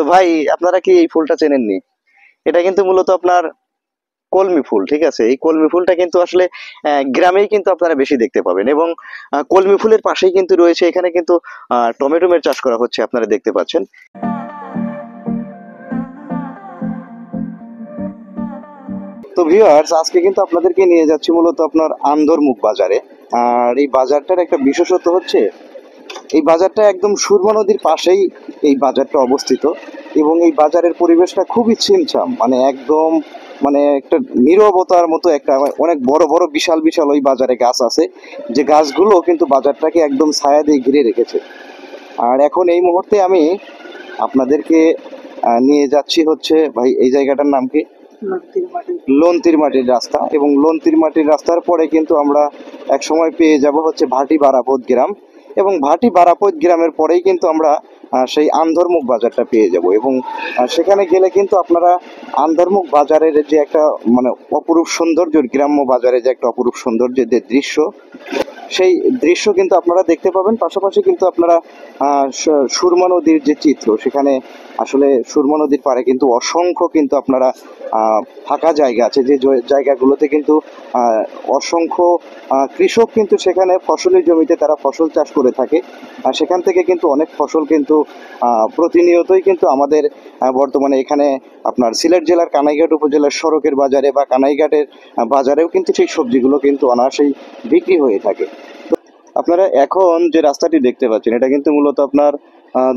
তো ভাই, আপনারা কি এই ফুলটা চেনেননি? এটা কিন্তু মূলত আপনার কলমি ফুল, ঠিক আছে? এই কলমি ফুলটা কিন্তু আসলে গ্রামেই কিন্তু আপনারা বেশি দেখতে পাবেন। এবং কলমি ফুলের পাশেই কিন্তু রয়েছে, এখানে কিন্তু টমেটোমের চাষ করা হচ্ছে, আপনারা দেখতে পাচ্ছেন। তো ভিউয়ার্স, আজকে কিন্তু আপনাদেরকে নিয়ে যাচ্ছি মূলত আপনার আন্দরমুখ বাজারে। আর এই বাজারটার একটা বিশেষত্ব হচ্ছে, এই বাজারটা একদম সুরমা নদীর পাশেই এই বাজারটা অবস্থিত। এবং এই বাজারের পরিবেশটা খুবই ছিমছাম, মানে একদম, মানে একটা নীরবতার মতো একটা, অনেক বড় বড় বিশাল বিশাল ওই বাজারে গাছ আছে, যে গাছগুলো কিন্তু বাজারটাকে একদম ছায়া দিয়ে ঘিরে রেখেছে। আর এখন এই মুহূর্তে আমি আপনাদেরকে নিয়ে যাচ্ছি হচ্ছে, ভাই এই জায়গাটার নাম কি? লন্তির মাটির রাস্তা। এবং লন্তির মাটির রাস্তার পরে কিন্তু আমরা এক সময় পেয়ে যাব হচ্ছে ভাটি বারাপদ গ্রাম। এবং ভাটি বারাপদ গ্রামের পরেই কিন্তু আমরা সেই আন্ধরমুখ বাজারটা পেয়ে যাব। এবং সেখানে গেলে কিন্তু আপনারা আন্ধরমুখ বাজারের যে একটা, মানে অপরূপ সৌন্দর্য, গ্রাম্য বাজারে যে একটা অপরূপ সৌন্দর্যের যে দৃশ্য, সেই দৃশ্য কিন্তু আপনারা দেখতে পাবেন। পাশাপাশি কিন্তু আপনারা সুরমা নদীর যে চিত্র, সেখানে আসলে সুরমা নদীর পাড়ে কিন্তু অসংখ্য কিন্তু আপনারা ফাঁকা জায়গা আছে, যে জায়গাগুলোতে কিন্তু অসংখ্য কৃষক কিন্তু সেখানে ফসলি জমিতে তারা ফসল চাষ করে থাকে। আর সেখান থেকে কিন্তু অনেক ফসল কিন্তু প্রতিনিয়তই কিন্তু আমাদের বর্তমানে এখানে আপনার সিলেট জেলার কানাইঘাট উপজেলার সড়কের বাজারে বা কানাইঘাটের বাজারেও কিন্তু সেই সবজিগুলো কিন্তু অনায়াসেই বিক্রি হয়ে থাকে। আপনারা এখন যে রাস্তাটি দেখতে পাচ্ছেন, এটা কিন্তু মূলত আপনার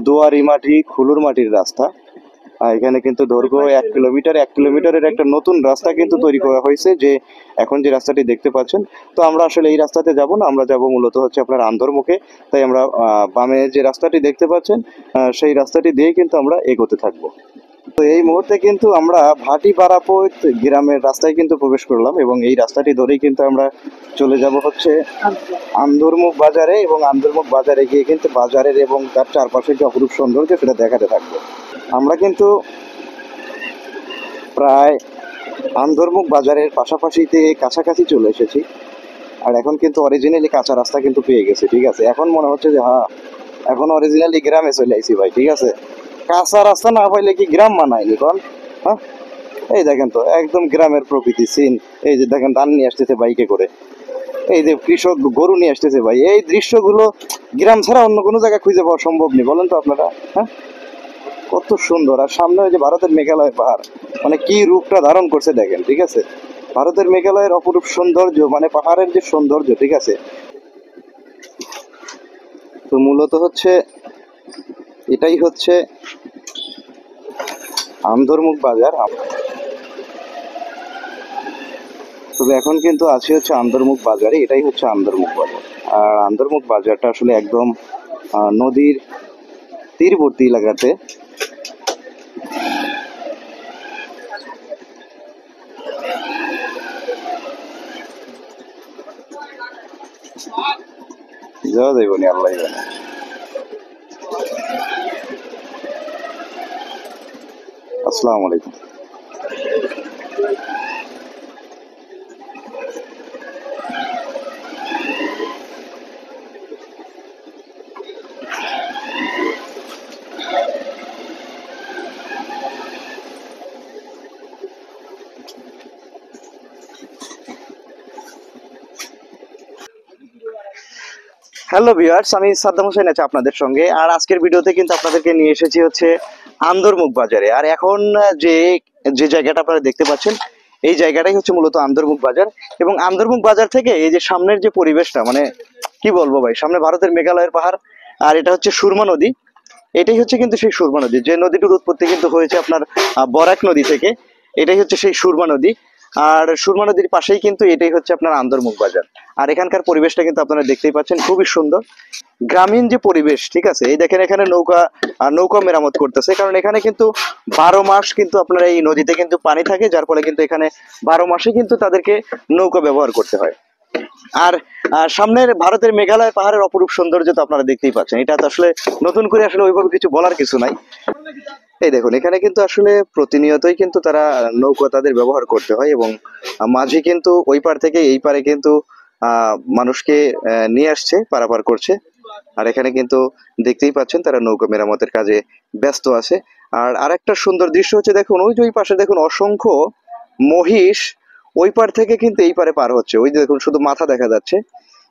দুয়ারি মাটি খুলুর মাটির রাস্তা। এখানে কিন্তু দৈর্ঘ্য 1 কিলোমিটার, 1 কিলোমিটারের একটা নতুন রাস্তা কিন্তু তৈরি করা হয়েছে, যে এখন যে রাস্তাটি দেখতে পাচ্ছেন। তো আমরা আসলে এই রাস্তাতে যাব না, আমরা যাব মূলত হচ্ছে আপনার আন্দরমুখে। তাই আমরা বামে যে রাস্তাটি দেখতে পাচ্ছেন, সেই রাস্তাটি দিয়ে কিন্তু আমরা এগোতে থাকবো। তো এই মুহূর্তে কিন্তু আমরা ভাটি বারাপদ গ্রামের রাস্তায় কিন্তু প্রবেশ করলাম, এবং এই রাস্তাটি ধরেই কিন্তু আমরা চলে যাব হচ্ছে আন্দরমুখ বাজারে। এবং আন্দরমুখ বাজারে গিয়ে কিন্তু বাজারের এবং তার চারপাশের যে অপরূপ সৌন্দর্য, সেটা দেখাতে থাকবো। আমরা কিন্তু প্রায় আন্দরমুখ বাজারের পাশাপাশিতে কাছাকাছি চলে এসেছি। আর এখন কিন্তু অরিজিনালি কাঁচা রাস্তা কিন্তু পেয়ে গেছে, ঠিক আছে? এখন মনে হচ্ছে যে হ্যাঁ, এখন অরিজিনালি গ্রামে চলে আইছি ভাই, ঠিক আছে? কাঁচা রাস্তা না পাইলে কি গ্রাম মানায়নি কোন? হ্যাঁ, এই দেখেন তো একদম গ্রামের প্রকৃতি সিন। এই যে দেখেন ধান নিয়ে আসতেছে বাইকে করে, এই যে কৃষক গরু নিয়ে আসতেছে ভাই। এই দৃশ্যগুলো গ্রাম ছাড়া অন্য কোনো জায়গায় খুঁজে পাওয়া সম্ভব নেই, বলেন তো আপনারা? হ্যাঁ, কত সুন্দর। আর সামনে ওই যে ভারতের মেঘালয় পাহাড়, মানে কি রূপটা ধারণ করছে দেখেন, ঠিক আছে? ভারতের মেঘালয়ের অপরূপ সৌন্দর্য, মানে পাহাড়ের যে সৌন্দর্য, ঠিক আছে? তো মূলত হচ্ছে এটাই হচ্ছে আন্দরমুখ বাজার। তবে এখন কিন্তু আছে হচ্ছে আন্দরমুখ বাজারে, এটাই হচ্ছে আন্দরমুখ বাজার। আর আন্দরমুখ বাজারটা আসলে একদম নদীর তীরবর্তী এলাকাতে। যাওয়া যাইব নি, আল্লাহ জানে। আসসালামু আলাইকুম। হ্যালো ভিউয়ার্স, আমি সাদ্দাম হোসেন আছি আপনাদের সঙ্গে। আর আজকের ভিডিওতে কিন্তু আপনাদেরকে নিয়ে এসেছি হচ্ছে আন্দরমুখ বাজারে। আর এখন যে যে জায়গাটা আপনারা দেখতে পাচ্ছেন, এই জায়গাটাই হচ্ছে মূলত আন্দরমুখ বাজার। এবং আন্দরমুখ বাজার থেকে এই যে সামনের যে পরিবেশটা, মানে কি বলবো ভাই, সামনে ভারতের মেঘালয়ের পাহাড়, আর এটা হচ্ছে সুরমা নদী। এটাই হচ্ছে কিন্তু সেই সুরমা নদী, যে নদীটির উৎপত্তি কিন্তু হয়েছে আপনার বরাক নদী থেকে। এটাই হচ্ছে সেই সুরমা নদী। আর সুরমা নদীর পাশেই কিন্তু এটাই হচ্ছে আপনার আন্দরমুখ বাজার। আর এখানকার পরিবেশটা কিন্তু আপনারা দেখতেই পাচ্ছেন, খুবই সুন্দর গ্রামীণ যে পরিবেশ, ঠিক আছে? এই দেখেন এখানে নৌকা মেরামত করতেছে, কারণ এখানে কিন্তু 12 মাস কিন্তু আপনার এই নদীতে কিন্তু পানি থাকে, যার ফলে কিন্তু এখানে 12 মাসে কিন্তু তাদেরকে নৌকা ব্যবহার করতে হয়। আর সামনের ভারতের মেঘালয় পাহাড়ের অপরূপ সৌন্দর্য তো আপনারা দেখতেই পাচ্ছেন। এটা তো আসলে নতুন করে আসলে ওইভাবে কিছু বলার কিছু নাই। এই দেখুন, এখানে কিন্তু আসলে প্রতিনিয়তই কিন্তু তারা নৌকা তাদের ব্যবহার করতে হয়। এবং মাঝি কিন্তু ওই পার থেকে এই পারে কিন্তু মানুষকে নিয়ে আসছে, পারাপার করছে। আর এখানে কিন্তু দেখতেই পাচ্ছেন তারা নৌকা মেরামতের কাজে ব্যস্ত আছে। আর আরেকটা সুন্দর দৃশ্য হচ্ছে, দেখুন ওই যে ওই পাশে দেখুন অসংখ্য মহিষ ওই পার থেকে কিন্তু এই পারে পার হচ্ছে। ওই যে দেখুন শুধু মাথা দেখা যাচ্ছে।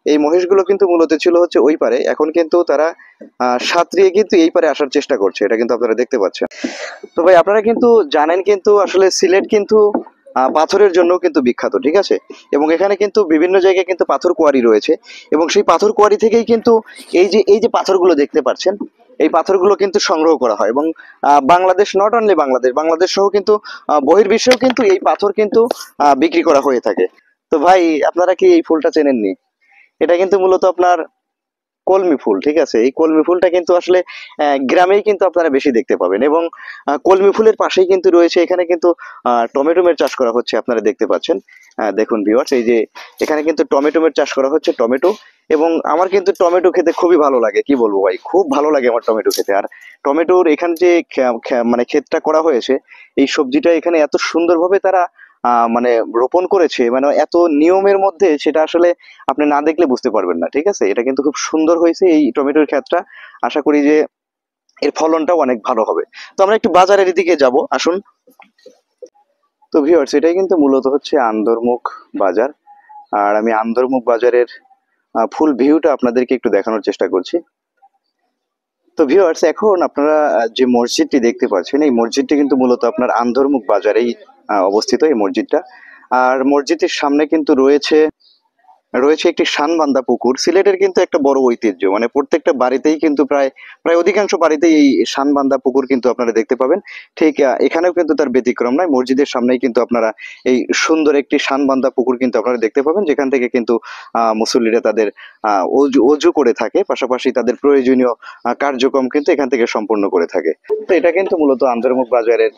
এই মহিষগুলো কিন্তু মূলত ছিল হচ্ছে ওই পারে, এখন কিন্তু তারা সাঁতরিয়ে কিন্তু এই পারে আসার চেষ্টা করছে, এটা কিন্তু আপনারা দেখতে পাচ্ছেন। তো ভাই আপনারা কিন্তু জানেন কিন্তু আসলে সিলেট কিন্তু পাথরের জন্য কিন্তু বিখ্যাত, ঠিক আছে। এবং এখানে কিন্তু বিভিন্ন জায়গায় কিন্তু পাথর কোয়ারি রয়েছে, এবং সেই পাথর কোয়ারি থেকেই কিন্তু এই যে পাথরগুলো দেখতে পাচ্ছেন, এই পাথরগুলো কিন্তু সংগ্রহ করা হয়। এবং বাংলাদেশ, নট অনলি বাংলাদেশ সহ কিন্তু বহির্বিশ্বেও কিন্তু এই পাথর কিন্তু বিক্রি করা হয়ে থাকে। তো ভাই আপনারা কি এই ফুলটা চেনেননি? এটা কিন্তু মূলত আপনার কলমি ফুল, ঠিক আছে। এই কলমি ফুলটা কিন্তু আসলে গ্রামেই কিন্তু আপনারা বেশি দেখতে পাবেন। এবং কলমি ফুলের পাশেই কিন্তু রয়েছে, এখানে কিন্তু টমেটোমের চাষ করা হচ্ছে, আপনারা দেখতে পাচ্ছেন। দেখুন ভিউয়ার্স, এই যে এখানে কিন্তু টমেটোমের চাষ করা হচ্ছে, টমেটো। এবং আমার কিন্তু টমেটো খেতে খুবই ভালো লাগে, কি বলবো ভাই, খুব ভালো লাগে আমার টমেটো খেতে। আর টমেটোর এখানে যে মানে ক্ষেতটা করা হয়েছে, এই সবজিটা এখানে এত সুন্দরভাবে তারা মানে রোপণ করেছে, মানে এত নিয়মের মধ্যে, সেটা আসলে আপনি না দেখলে বুঝতে পারবেন না, ঠিক আছে। এটা কিন্তু খুব সুন্দর হয়েছে এই টমেটোর ক্ষেতটা। আশা করি যে এর ফলনটাও অনেক ভালো হবে। তো আমরা একটু বাজারের দিকে যাব, আসুন। তো ভিউয়ার্স, এটাই কিন্তু মূলত হচ্ছে আন্দরমুখ বাজার। আর আমি আন্দরমুখ বাজারের ফুল ভিউটা আপনাদেরকে একটু দেখানোর চেষ্টা করছি। তো ভিউয়ার্স, এখন আপনারা যে মসজিদটি দেখতে পাচ্ছেন, এই মসজিদটি কিন্তু মূলত আপনার আন্দরমুখ বাজারেই অবস্থিত এই মসজিদটা। আর মসজিদের সামনে কিন্তু রয়েছে একটি শানবান্দা পুকুর। সিলেটের কিন্তু একটা বড় ঐতিহ্য, মানে প্রত্যেকটা বাড়িতেই কিন্তু প্রায় প্রায় অধিকাংশ বাড়িতেই এই শানবান্দা পুকুর কিন্তু আপনারা দেখতে পাবেন। ঠিক এখানেও কিন্তু তার ব্যতিক্রম নয়, মসজিদের সামনেই কিন্তু আপনারা এই সুন্দর একটি শানবান্দা পুকুর কিন্তু আপনারা দেখতে পাবেন, যেখান থেকে কিন্তু মুসল্লিরা তাদের অজু করে থাকে, পাশাপাশি তাদের প্রয়োজনীয় কার্যক্রম কিন্তু এখান থেকে সম্পূর্ণ করে থাকে। তো এটা কিন্তু মূলত আন্দরমুখ বাজারের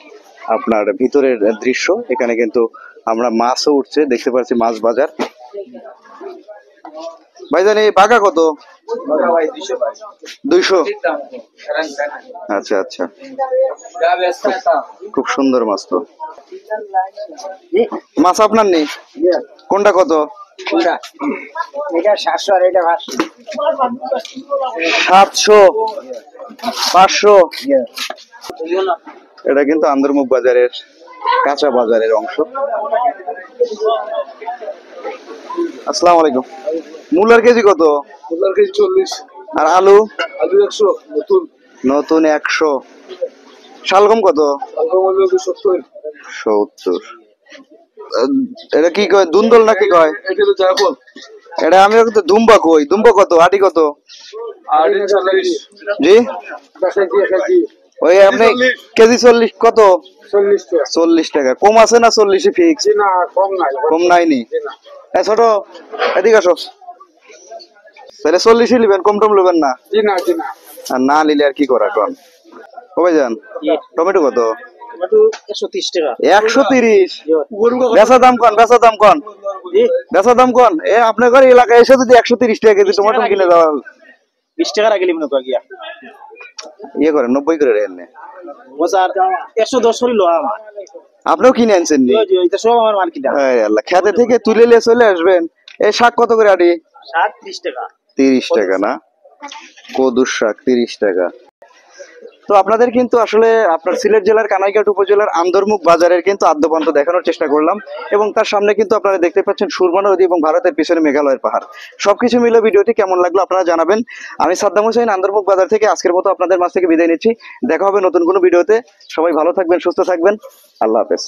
আপনার ভিতরের দৃশ্য। এখানে কিন্তু আমরা মাছও উঠছে, দেখতে পাচ্ছি মাছ বাজার। ভাইজান এই বাঘা কত? 200। আচ্ছা আচ্ছা, খুব সুন্দর মাছ। তো মাছ আপনার নেই? কোনটা কত? 700, 500। এটা কিন্তু আন্দরমুখ বাজারের কাঁচা বাজারের অংশ। আসসালামু আলাইকুম। মূলার কেজি কত? মূলার কেজি 40। আর আলু? আলু 100 নতুন। নতুন 100। শালগম কত? শালগম হলো 70। 70। এটা কি কয়, দুন্দল নাকি কয়? এটা তো জায়ফল। এটা আমি তো দুম্বা কই। দুম্বা কত? আটি কত? আটি 40। জি কেজি। ওই আপনি কেজি 40 কত? 40 টাকা। 40 টাকা। কম আছে না 40 ফিক্স? না কম নাই। কম নাইনি। ছোট এদিকে আসো। তাহলে 40 নেবেন, কম টম নেবেন না? জি না জি না। আর না নিলে আর কি করা কোন? কবে যান? টমেটো কত? টমেটো 130 টাকা। 130। বেচা দাম কোন? বেচা দাম কোন? বেচা দাম কোন? আপনার ঘরে এলাকায় এসে যদি 130 টাকা কেজি টমেটো কিনে দেওয়া 20 টাকা রাখলি মনে তো গিয়া ইয়ে করেন, 90 করে রেন। মজার 110 হইলো আমার। আপনিও কিনে আনছেন নি? এটা সব আমার মার্কেট। আল্লাহ, খেতে থেকে তুলে নিয়ে চলে আসবেন। এই শাক কত করে আটি? শাক 30 টাকা। 30 টাকা না? কদুর শাক 30 টাকা। তো আপনাদের কিন্তু আসলে আপনার সিলেট জেলার কানাইঘাট উপজেলার আন্দরমুখ বাজারের কিন্তু আদ্যপান্ত দেখানোর চেষ্টা করলাম। এবং তার সামনে কিন্তু আপনারা দেখতে পাচ্ছেন সুরমা নদী এবং ভারতের পিছনে মেঘালয়ের পাহাড়। সবকিছু মিলে ভিডিওটি কেমন লাগলো আপনারা জানাবেন। আমি সাদ্দাম হোসেন আন্দরমুখ বাজার থেকে আজকের মতো আপনাদের মাঝ থেকে বিদায় নিচ্ছি। দেখা হবে নতুন কোনো ভিডিওতে। সবাই ভালো থাকবেন, সুস্থ থাকবেন। আল্লাহ হাফেজ।